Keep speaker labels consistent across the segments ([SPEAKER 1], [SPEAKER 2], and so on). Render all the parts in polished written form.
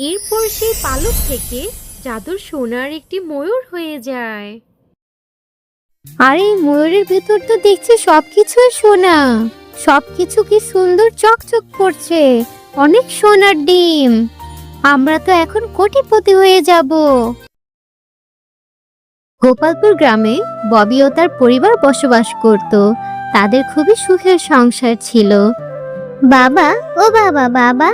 [SPEAKER 1] এরপর সেই পালক থেকে জাদুর সোনার একটি ময়ূর হয়ে যায়।
[SPEAKER 2] আর এই ময়ূরের ভেতর তো দেখছি সবকিছুই সোনা। সবকিছু কি সুন্দর চকচক করছে, অনেক সোনার ডিম। আমরা তো এখন কোটিপতি হয়ে যাব। গোপালপুর গ্রামে ববি ও তার পরিবার বসবাস করত। তাদের খুবই সুখের সংসার ছিল। বাবা, ও বাবা, বাবা,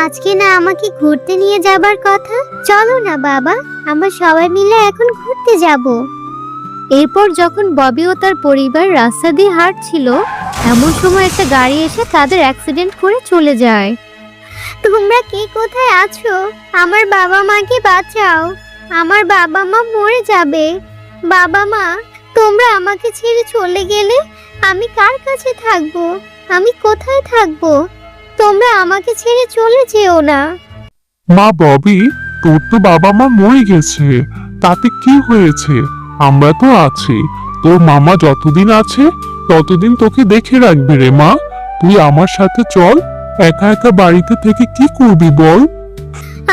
[SPEAKER 2] আজকে না আমাকে ঘুরতে নিয়ে যাবার কথা? চলো না বাবা, আমরা সবাই মিলে এখন ঘুরতে যাব। এরপর যখন ববি ও তার পরিবার রাস্তা দিয়ে হাঁটছিল, এমন সময় একটা গাড়ি এসে তাদের অ্যাক্সিডেন্ট করে চলে যায়। তোমরা কে কোথায় আছো? আমার বাবা মাকে বাঁচাও, আমার বাবা মা মরে যাবে। বাবা মা, তোমরা আমাকে ছেড়ে চলে গেলে আমি কার কাছে থাকবো? আমি কোথায় থাকবো? তোমরা আমাকে ছেড়ে চলে যেও না।
[SPEAKER 3] মা ববি, তোর তো বাবা মা মরে গেছে, তাতে কি হয়েছে? আমরা তো আছি। তোর মামা যতদিন আছে ততদিন তোকে দেখে রাখবে রে মা। তুই আমার সাথে চল। একা একা বাড়িতে থেকে কি করবি বল?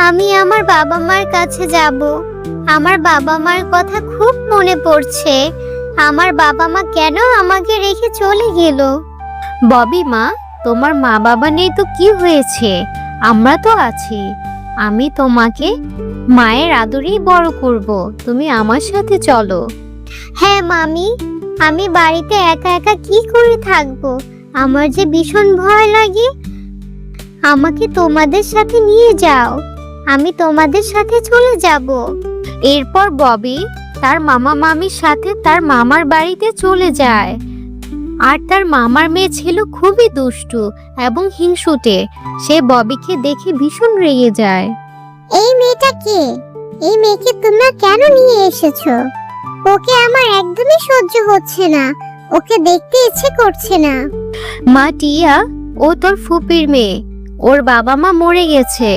[SPEAKER 2] আমি আমার বাবা মার কাছে যাব। আমার বাবা মার কথা খুব মনে পড়ছে। আমার বাবা মা কেন আমাকে রেখে চলে গেল? ববি মা, তোমার মা বাবা নেই তো কি হয়েছে? আমরা তো আছি। আমি তোমাকে মায়ের আদরেই বড় করব। তুমি আমার সাথে চলো। হ্যাঁ মামি, আমি বাড়িতে একা একা কি করে থাকবো? আমার যে ভীষণ ভয় লাগে। আমাকে তোমাদের সাথে নিয়ে যাও, আমি তোমাদের সাথে চলে যাব। এরপর ববি তার মামা মামির সাথে তার মামার বাড়িতে চলে যায়। আর তার মামার মেয়ে ছিল খুবই দুষ্টু এবং হিংসুটে। সে ববিকে দেখে ভীষণ রেগে যায়। এই মেয়েটা কে? এই মেয়েকে তোমরা কেন নিয়ে এসেছো? ওকে আমার একদমই সহ্য হচ্ছে না। ওকে দেখতে ইচ্ছে করছে না। মা টিয়া, ও তোর ফুপির মেয়ে। ওর বাবা মা মরে গেছে।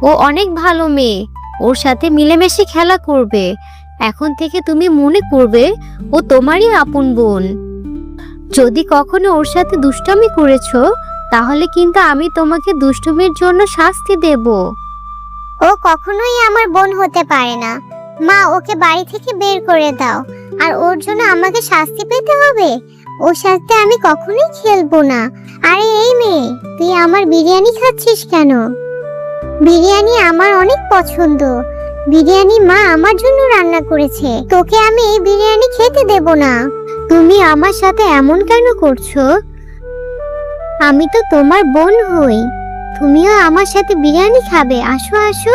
[SPEAKER 2] ও অনেক ভালো মেয়ে। ওর সাথে মিলেমিশে খেলা করবে। এখন থেকে তুমি মনে করবে ও তোমারই আপন বোন। যদি কখনো ওর সাথে দুষ্টামি করেছো, তাহলে কিন্তু আমি তোমাকে দুষ্টুমির জন্য শাস্তি দেব। ও কখনোই আমার বোন হতে পারে না। মা, ওকে বাড়ি থেকে বের করে দাও। আর ওর জন্য আমাকে শাস্তি পেতে হবে? ওর সাথে আমি কখনোই খেলবো না। আরে এই মেয়ে, তুই আমার বিরিয়ানি খাচ্ছিস কেন? বিরিয়ানি আমার অনেক পছন্দ। বিরিয়ানি মা আমার জন্য রান্না করেছে। তোকে আমি এই বিরিয়ানি খেতে দেব না। তুমি আমার সাথে এমন কেন করছো? আমি তো তোমার বোন হই। তুমিও আমার সাথে বিরিয়ানি খাবে। আসো আসো।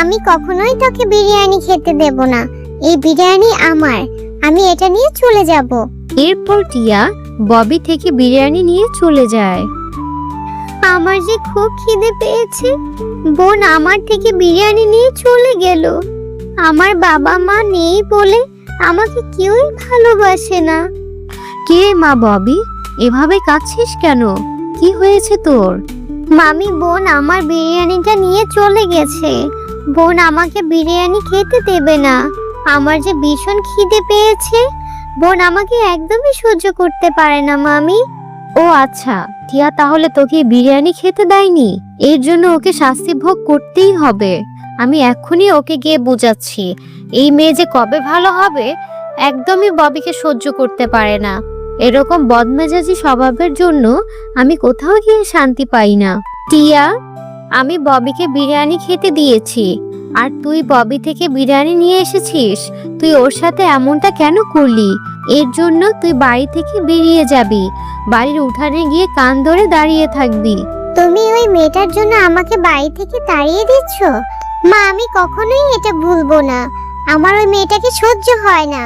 [SPEAKER 2] আমি কখনোই তোকে বিরিয়ানি খেতে দেব না। এই বিরিয়ানি আমার। আমি এটা নিয়ে চলে যাব। এরপর টিয়া ববি থেকে বিরিয়ানি নিয়ে চলে যায়। আমার যে খুব খিদে পেয়েছে। বোন আমার থেকে বিরিয়ানি নিয়ে চলে গেল। আমার বাবা মা নেই বলে আমাকে কেউই ভালোবাসে না। কে মা ববি, এভাবে কাঁদছিস কেন? কি হয়েছে তোর? মামি, বোন আমার বিরিয়ানিটা নিয়ে চলে গেছে। বোন আমাকে বিরিয়ানি খেতে দেবে না। আমার যে ভীষণ খিদে পেয়েছে। বোন আমাকে একদমই সহ্য করতে পারে না মামি। ও আচ্ছা, টিয়া তাহলে তোকে বিরিয়ানি খেতে দেয়নি। এর জন্য ওকে শাস্তি ভোগ করতেই হবে। আমি এক্ষুনি ওকে গিয়ে বোঝাচ্ছি। এই মেয়ে যে কবে ভালো হবে, একদমই ববিকে সহ্য করতে পারে না। এরকম বদমেজাজি স্বভাবের জন্য আমি কোথাও গিয়ে শান্তি পাই না। টিয়া, আমি ববিকে বিরিয়ানি খেতে দিয়েছি, আর তুই ববি থেকে বিরিয়ানি নিয়ে এসেছিস। তুই ওর সাথে এমনটা কেন করলি? এর জন্য তুই বাড়ি থেকে বেরিয়ে যাবি। বাড়ির উঠানে গিয়ে কান ধরে দাঁড়িয়ে থাকবি। তুমি ওই মেয়েটার জন্য আমাকে বাড়ি থেকে তাড়িয়ে দিচ্ছ? মা, আমি কখনোই এটা ভুলবো না। আমার ওই মেয়েটাকে সহ্য হয় না।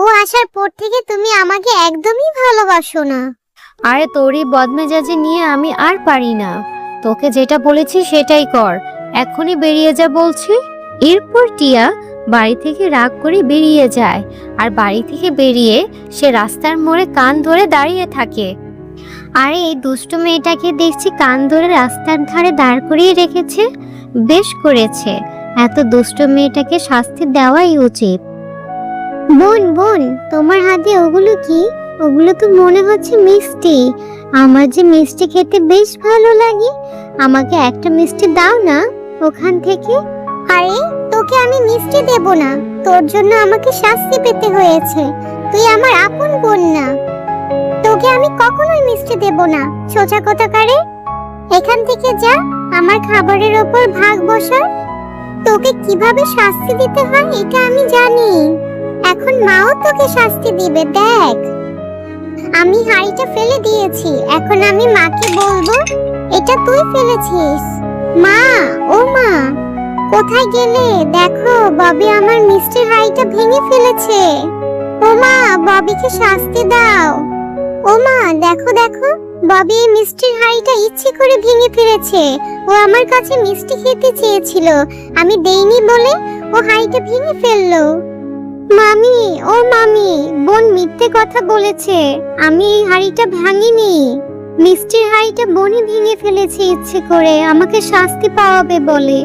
[SPEAKER 2] ও আসার পর থেকে তুমি আমাকে একদমই ভালোবাসো না। আরে তোরই বদমেজাজি নিয়ে আমি আর পারি না। তোকে যেটা বলেছি সেটাই কর। এখনই বেরিয়ে যা বলছি। এরপর টিয়া বাড়ি থেকে রাগ করে বেরিয়ে যায়। আর বাড়ি থেকে বেরিয়ে সে রাস্তার মোড়ে কান ধরে দাঁড়িয়ে থাকে। আরে এই দুষ্ট মেয়েটাকে দেখছি কান ধরে রাস্তার ধারে দাঁড় করিয়ে রেখেছে। বেশ করেছে, এত দুষ্ট মেয়েটাকে শাস্তি দেওয়াই উচিত। বোন বোন, তোমার হাতে ওগুলো কি? ওগুলো তো মনে হচ্ছে মিষ্টি। আমার যে মিষ্টি খেতে বেশ ভালো লাগে। আমাকে একটা মিষ্টি দাও না। ওখান থেকে। আরে তোকে আমি মিষ্টি দেব না, তোর জন্য আমাকে শাস্তি পেতে হয়েছে। তুই আমার আপন বোন না, তোকে আমি কখনোই মিষ্টি দেব না। সোজা কথা কারে, এখান থেকে যা, আমার খাবারের ওপর ভাগ বসা। তোকে কিভাবে শাস্তি দিতে হয় এটা আমি জানি, এখন মাও তোকে শাস্তি দিবে। দেখ, আমি হাঁড়িটা ফেলে দিয়েছি, এখন আমি মাকে বলবো এটা তুই ফেলেছিস। মা, ও মা, কোথায় গেলে? দেখো, ববি আমার মিষ্টির হাঁড়িটা ভেঙে ফেলেছে। ও মা, ববিকে শাস্তি দাও। ও মা, দেখো দেখো, ববি এই মিষ্টির হাঁড়িটা ইচ্ছে করে ভেঙে ফেলেছে। ও আমার কাছে মিষ্টি খেতে চেয়েছিল, আমি দেইনি বলে ও হাঁড়িটা ভেঙে ফেললো। মামি, ও মামি, বোন মিথ্যে কথা বলেছে, আমি এই হাঁড়িটা ভাঙিনি। মিষ্টির হাঁড়িটা বোনই ভেঙে ফেলেছে ইচ্ছে করে, আমাকে শাস্তি পাওয়াবে বলে।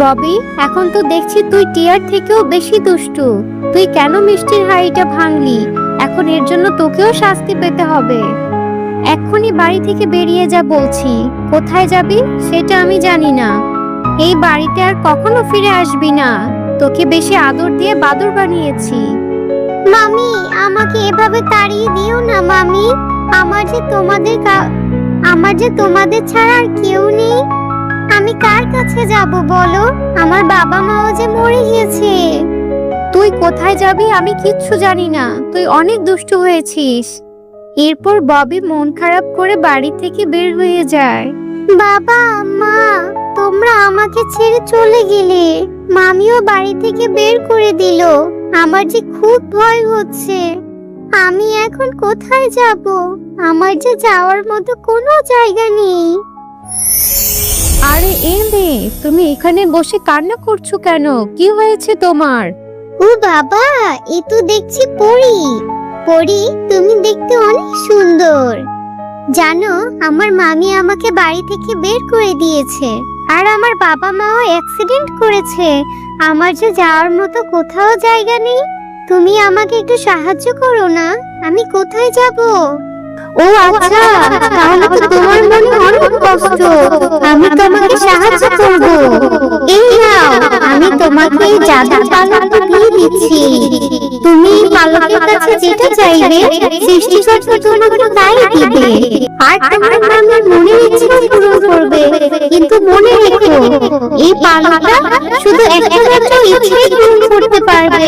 [SPEAKER 1] ববি, এখন তো দেখছি তুই টিয়ার থেকেও বেশি দুষ্টু। তুই কেন মিষ্টির হাঁড়িটা ভাঙলি? এখন এর জন্য তোকেও শাস্তি পেতে হবে। এক্ষুনি বাড়ি থেকে বেরিয়ে যা বলছি। কোথায় যাবি সেটা আমি জানি না। এই বাড়িতে আর কখনো ফিরে আসবি না। তোকে বেশি আদর দিয়ে বাদর বানিয়েছি।
[SPEAKER 2] মামি, আমাকে এভাবে তাড়িয়ে দিও না মামি। আমার যে তোমাদের ছাড়া আর কেউ নেই। আমি কার কাছে যাব বলো? আমার বাবা মাও যে মরে গেছে।
[SPEAKER 1] তুই কোথায় যাবি আমি কিচ্ছু জানি না। তুই অনেক দুষ্টু হয়েছিস। এরপর ববি মন খারাপ করে বাড়ি থেকে বের হয়ে যায়।
[SPEAKER 2] বাবা, মা, তোমরা আমাকে ছেড়ে চলে গেলে, মামিও বাড়ি থেকে বের করে দিল। আমার যে খুব ভয় হচ্ছে। আমি এখন কোথায় যাব? আমার যে যাওয়ার মতো কোনো জায়গা নেই।
[SPEAKER 1] আরে এ মেয়ে, তুমি এখানে বসে কান্না করছো কেন? কি হয়েছে তোমার?
[SPEAKER 2] ও বাবা, এ তো দেখছি পরী। পরী, তুমি দেখতে অনেক সুন্দর। জানো, আমার মামি আমাকে বাড়ি থেকে বের করে দিয়েছে, আর আমার বাবা মাও অ্যাক্সিডেন্ট করেছে। আমার যে যাওয়ার মতো কোথাও জায়গা নেই। তুমি আমাকে একটু সাহায্য করো না, আমি কোথায় যাব?
[SPEAKER 1] ও আচ্ছা, তাহলে তো তোমার মনে অনেক কষ্ট। আমি তোমাকে সাহায্য করব।
[SPEAKER 2] এই নাও, আমি তোমাকে এই জাদুর পালকটা দিয়ে দিচ্ছি। তুমি এই পালকের কাছে যেটা চাইবে, সৃষ্টিকর্তা তোমাকে তাই দিবে। আর তোমার মামির মনের ইচ্ছা পূরণ করবে। কিন্তু মনে রেখো, এই পালকটা শুধু একটা মাত্র ইচ্ছাই পূরণ করতে পারবে।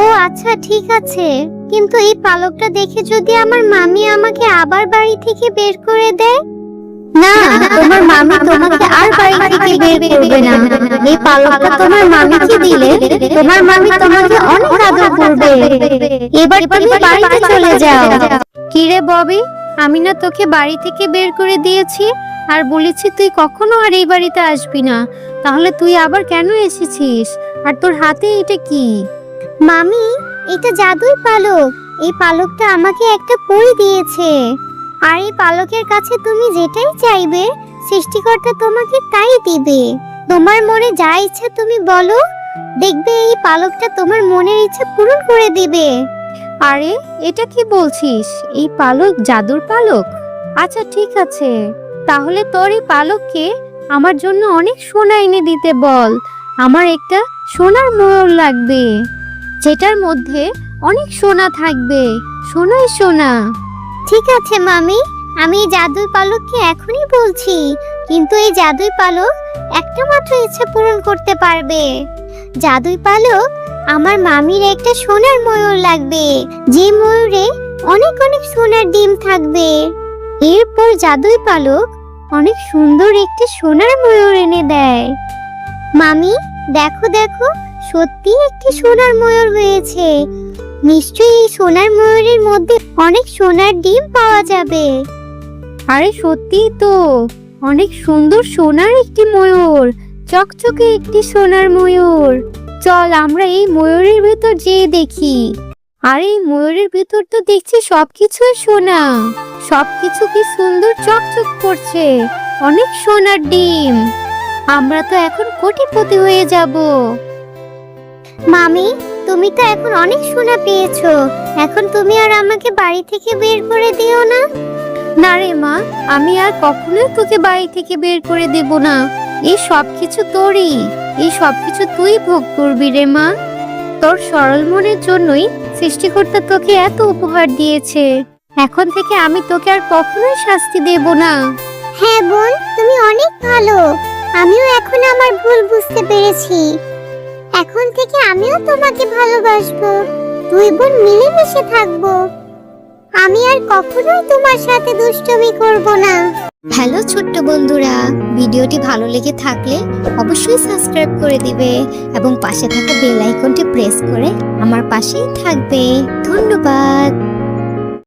[SPEAKER 2] ও আচ্ছা, ঠিক আছে, কিন্তু এই পালকটা দেখে যদি আমার মামি আমাকে আবার বাড়ি থেকে বের করে দেয়? না, তোমার মামি তোমাকে আর বাড়ি থেকে বের করবে না। এই পালকটা তোমার মামিকে দিলে তোমার মামি তোমাকে অনেক আদর করবে। এবার তুমি বাড়িতে চলে যাও।
[SPEAKER 1] কিরে ববি, আমি না তোকে বাড়ি থেকে বের করে দিয়েছি আর বলেছি তুই কখনো আর এই বাড়িতে আসবি না। তাহলে তুই আবার কেন এসেছিস? আর তোর হাতে এটা কি?
[SPEAKER 2] মামি, এটা জাদুর পালক। এই পালকটা আমাকে একটা পরী দিয়েছে। আর এই পালকের কাছে তুমি যেটাই চাইবে, সৃষ্টিকর্তা তোমাকে তাই দিবে। তোমার মনে যা ইচ্ছা তুমি বলো, দেখবে এই পালকটা তোমার মনের ইচ্ছা পূরণ করে দিবে।
[SPEAKER 1] আরে এটা কি বলছিস? এই পালক জাদুর পালক? আচ্ছা ঠিক আছে, তাহলে তোর এই পালককে আমার জন্য অনেক সোনা এনে দিতে বল। আমার একটা সোনার ময়ূর লাগবে, যেটার মধ্যে অনেক সোনা থাকবে। সোনাই সোনা।
[SPEAKER 2] ঠিক আছে মামি, আমি এই জাদুর পালককে এখনই বলছি। কিন্তু এই জাদুই পালক একটা মাত্র ইচ্ছা পূরণ করতে পারবে। জাদুই পালক, আমার মামির একটা সোনার ময়ূর লাগবে, যে ময়ূরে অনেক অনেক সোনার ডিম থাকবে। এরপর জাদুই পালক অনেক সুন্দর একটি সোনার ময়ূর এনে দেয়। মামি, দেখো দেখো, সত্যি একটি সোনার ময়ূর হয়েছে। নিশ্চয়ই এই সোনার ময়ূরের মধ্যে অনেক সোনার ডিম পাওয়া যাবে।
[SPEAKER 1] আরে সত্যিই তো, অনেক সুন্দর সোনার একটি ময়ূর, চকচকে একটি সোনার ময়ূর। চল আমরা এই ময়ূরের ভেতর যেয়ে দেখি। আর এই ময়ূরের ভেতর তো দেখছি সবকিছুই সোনা। সবকিছু কি সুন্দর চকচক করছে, অনেক সোনার ডিম। আমরা তো এখন কোটিপতি হয়ে যাব।
[SPEAKER 2] মামি, তুমি তো এখন অনেক সোনা পেয়েছো। এখন তুমি আর আমাকে বাড়ি থেকে বের করে দিও না।
[SPEAKER 1] না রে মা, আমি আর কখনোই তোকে বাড়ি থেকে বের করে দেব না। এই সব কিছু তোরই, এই সব কিছু তুই ভোগ করবি রে মা। তোর সরল মনের জন্যই সৃষ্টিকর্তা তোকে এত উপহার দিয়েছে। এখন থেকে আমি তোকে আর কখনোই শাস্তি দেব না।
[SPEAKER 2] হ্যাঁ বোন, তুমি অনেক ভালো। আমিও এখন আমার ভুল বুঝতে পেরেছি। এখন থেকে আমিও তোমাকে ভালোবাসবো। দুই বোন মিলেমিশে থাকবো। আমি আর কখনোই তোমার সাথে দুষ্টুমি করব না। হ্যালো ছোট্ট বন্ধুরা, ভিডিওটি ভালো লেগে থাকলে অবশ্যই সাবস্ক্রাইব করে দিবে এবং পাশে থাকা বেল আইকনটি প্রেস করে আমার পাশেই থাকবে। ধন্যবাদ।